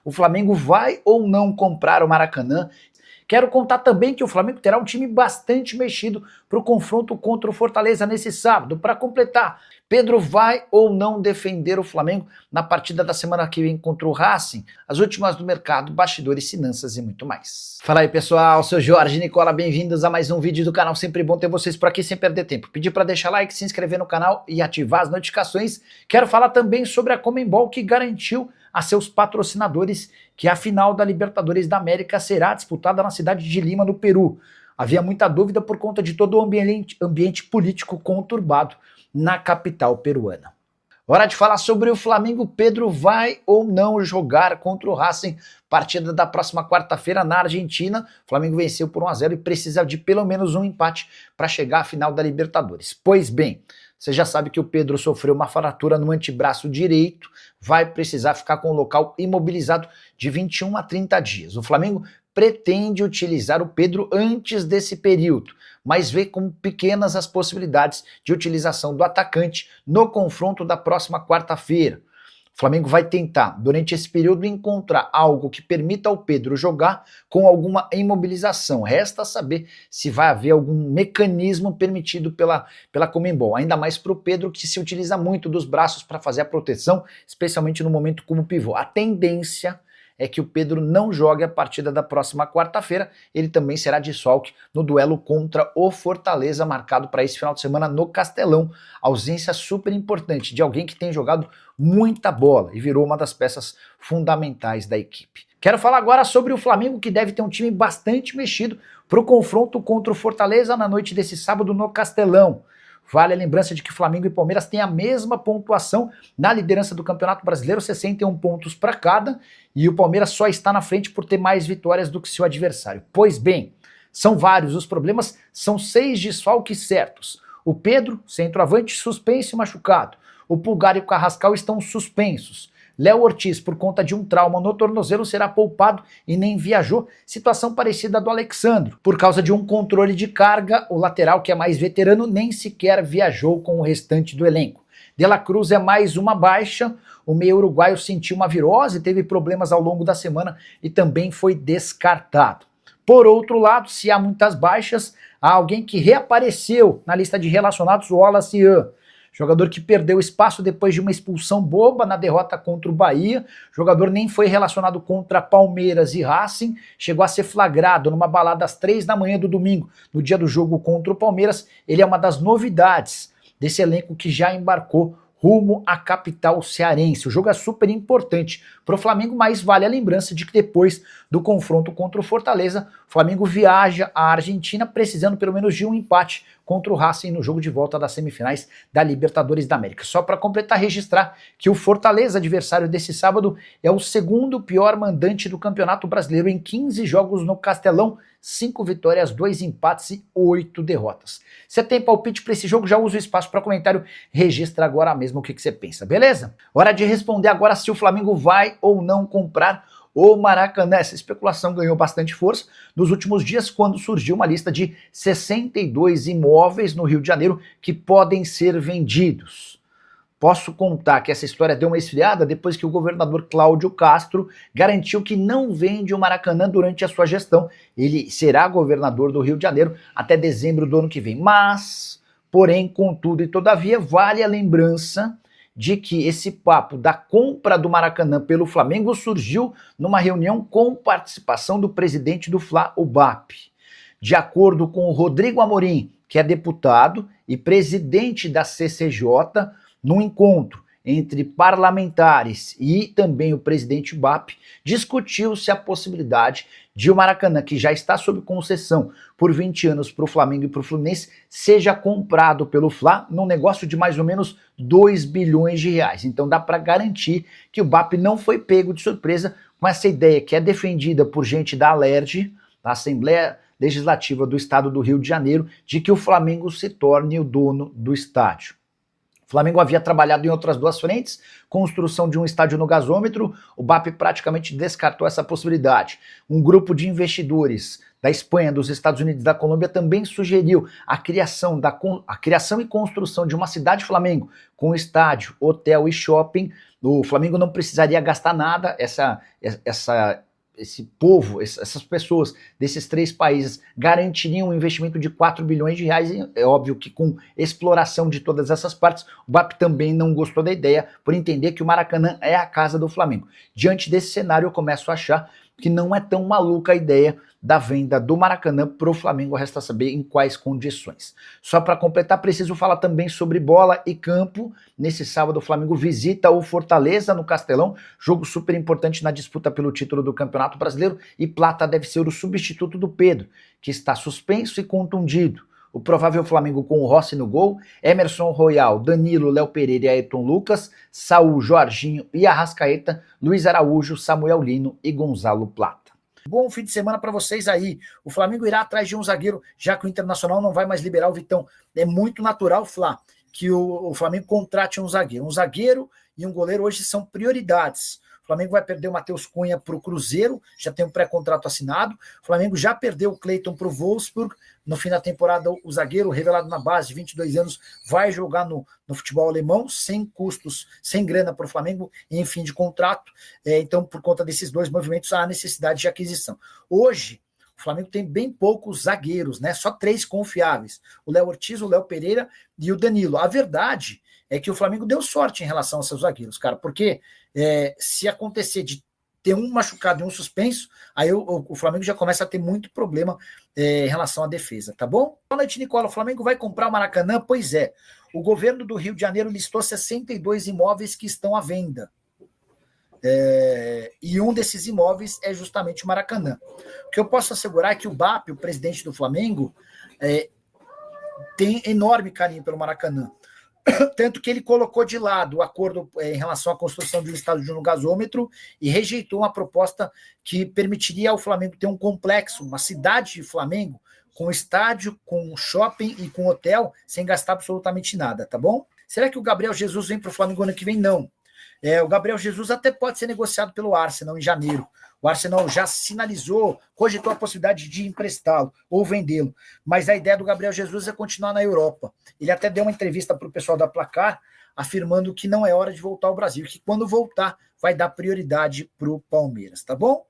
O Flamengo vai ou não comprar o Maracanã? Quero contar também que o Flamengo terá um time bastante mexido para o confronto contra o Fortaleza nesse sábado. Para completar, Pedro vai ou não defender o Flamengo na partida da semana que vem contra o Racing? As últimas do mercado, bastidores, finanças e muito mais. Fala aí pessoal, sou Jorge Nicola, bem-vindos a mais um vídeo do canal. Sempre bom ter vocês por aqui sem perder tempo. Pedir para deixar like, se inscrever no canal e ativar as notificações. Quero falar também sobre a Conmebol, que garantiu a seus patrocinadores que a final da Libertadores da América será disputada na cidade de Lima, no Peru. Havia muita dúvida por conta de todo o ambiente político conturbado na capital peruana. Hora de falar sobre o Flamengo. Pedro vai ou não jogar contra o Racing? Partida da próxima quarta-feira na Argentina. O Flamengo venceu por 1-0 e precisa de pelo menos um empate para chegar à final da Libertadores. Pois bem, você já sabe que o Pedro sofreu uma fratura no antebraço direito, vai precisar ficar com o local imobilizado de 21 a 30 dias. O Flamengo pretende utilizar o Pedro antes desse período, mas vê como pequenas as possibilidades de utilização do atacante no confronto da próxima quarta-feira. O Flamengo vai tentar, durante esse período, encontrar algo que permita ao Pedro jogar com alguma imobilização. Resta saber se vai haver algum mecanismo permitido pela Conmebol, ainda mais para o Pedro, que se utiliza muito dos braços para fazer a proteção, especialmente no momento como pivô. A tendência é que o Pedro não jogue a partida da próxima quarta-feira. Ele também será desfalque no duelo contra o Fortaleza, marcado para esse final de semana no Castelão. Ausência super importante de alguém que tem jogado muita bola e virou uma das peças fundamentais da equipe. Quero falar agora sobre o Flamengo, que deve ter um time bastante mexido para o confronto contra o Fortaleza na noite desse sábado no Castelão. Vale a lembrança de que Flamengo e Palmeiras têm a mesma pontuação na liderança do Campeonato Brasileiro, 61 pontos para cada, e o Palmeiras só está na frente por ter mais vitórias do que seu adversário. Pois bem, são vários os problemas, são 6 desfalques certos. O Pedro, centroavante, suspenso e machucado. O Pulgar e o Carrascal estão suspensos. Léo Ortiz, por conta de um trauma no tornozelo, será poupado e nem viajou, situação parecida do Alexandro. Por causa de um controle de carga, o lateral, que é mais veterano, nem sequer viajou com o restante do elenco. De La Cruz é mais uma baixa, o meio uruguaio sentiu uma virose, teve problemas ao longo da semana e também foi descartado. Por outro lado, se há muitas baixas, há alguém que reapareceu na lista de relacionados, o Wallace Ian. Jogador que perdeu espaço depois de uma expulsão boba na derrota contra o Bahia. Jogador nem foi relacionado contra Palmeiras e Racing. Chegou a ser flagrado numa balada às 3 da manhã do domingo, no dia do jogo contra o Palmeiras. Ele é uma das novidades desse elenco que já embarcou rumo à capital cearense. O jogo é super importante para o Flamengo, mas vale a lembrança de que depois do confronto contra o Fortaleza, o Flamengo viaja à Argentina precisando pelo menos de um empate contra o Racing no jogo de volta das semifinais da Libertadores da América. Só para completar, registrar que o Fortaleza, adversário desse sábado, é o segundo pior mandante do Campeonato Brasileiro em 15 jogos no Castelão, 5 vitórias, 2 empates e 8 derrotas. Você tem palpite para esse jogo? Já usa o espaço para comentário, registra agora mesmo o que você pensa, beleza? Hora de responder agora se o Flamengo vai ou não comprar o Maracanã. Essa especulação ganhou bastante força nos últimos dias, quando surgiu uma lista de 62 imóveis no Rio de Janeiro que podem ser vendidos. Posso contar que essa história deu uma esfriada depois que o governador Cláudio Castro garantiu que não vende o Maracanã durante a sua gestão. Ele será governador do Rio de Janeiro até dezembro do ano que vem. Mas, porém, contudo e todavia, vale a lembrança de que esse papo da compra do Maracanã pelo Flamengo surgiu numa reunião com participação do presidente do Fla, o BAP. De acordo com o Rodrigo Amorim, que é deputado e presidente da CCJ, num encontro entre parlamentares e também o presidente BAP, discutiu-se a possibilidade de o Maracanã, que já está sob concessão por 20 anos para o Flamengo e para o Fluminense, seja comprado pelo Fla num negócio de mais ou menos 2 bilhões de reais. Então dá para garantir que o BAP não foi pego de surpresa com essa ideia que é defendida por gente da Alerj, da Assembleia Legislativa do Estado do Rio de Janeiro, de que o Flamengo se torne o dono do estádio. O Flamengo havia trabalhado em outras duas frentes, construção de um estádio no gasômetro, o BAP praticamente descartou essa possibilidade. Um grupo de investidores da Espanha, dos Estados Unidos, da Colômbia também sugeriu a criação e construção de uma cidade Flamengo com estádio, hotel e shopping. O Flamengo não precisaria gastar nada, esse povo, essas pessoas desses 3 países garantiriam um investimento de 4 bilhões de reais. E é óbvio que com exploração de todas essas partes, o BAP também não gostou da ideia, por entender que o Maracanã é a casa do Flamengo. Diante desse cenário, eu começo a achar que não é tão maluca a ideia da venda do Maracanã para o Flamengo, resta saber em quais condições. Só para completar, preciso falar também sobre bola e campo. Nesse sábado, o Flamengo visita o Fortaleza no Castelão, jogo super importante na disputa pelo título do Campeonato Brasileiro, e Plata deve ser o substituto do Pedro, que está suspenso e contundido. O provável Flamengo com o Rossi no gol, Emerson Royal, Danilo, Léo Pereira e Ayrton Lucas, Saul, Jorginho e Arrascaeta, Luiz Araújo, Samuel Lino e Gonzalo Plata. Bom fim de semana para vocês aí. O Flamengo irá atrás de um zagueiro, já que o Internacional não vai mais liberar o Vitão. É muito natural, Flá, que o Flamengo contrate um zagueiro. Um zagueiro e um goleiro hoje são prioridades. O Flamengo vai perder o Matheus Cunha para o Cruzeiro, já tem um pré-contrato assinado. O Flamengo já perdeu o Cleiton para o Wolfsburg. No fim da temporada, o zagueiro, revelado na base de 22 anos, vai jogar no futebol alemão, sem custos, sem grana para o Flamengo, em fim de contrato. Então, por conta desses 2 movimentos, há necessidade de aquisição. Hoje, o Flamengo tem bem poucos zagueiros, né? Só 3 confiáveis. O Léo Ortiz, o Léo Pereira e o Danilo. A verdade é que o Flamengo deu sorte em relação aos seus zagueiros, cara, porque se acontecer de ter um machucado e um suspenso, aí o Flamengo já começa a ter muito problema em relação à defesa, tá bom? Boa noite, Nicola. O Flamengo vai comprar o Maracanã? Pois é. O governo do Rio de Janeiro listou 62 imóveis que estão à venda. E um desses imóveis é justamente o Maracanã. O que eu posso assegurar é que o BAP, o presidente do Flamengo, tem enorme carinho pelo Maracanã. Tanto que ele colocou de lado o acordo em relação à construção de um estádio no gasômetro e rejeitou uma proposta que permitiria ao Flamengo ter um complexo, uma cidade de Flamengo, com estádio, com shopping e com hotel, sem gastar absolutamente nada, tá bom? Será que o Gabriel Jesus vem para o Flamengo ano que vem? Não. O Gabriel Jesus até pode ser negociado pelo Arsenal em janeiro. O Arsenal já sinalizou, cogitou a possibilidade de emprestá-lo ou vendê-lo. Mas a ideia do Gabriel Jesus é continuar na Europa. Ele até deu uma entrevista para o pessoal da Placar, afirmando que não é hora de voltar ao Brasil, que quando voltar vai dar prioridade para o Palmeiras, tá bom?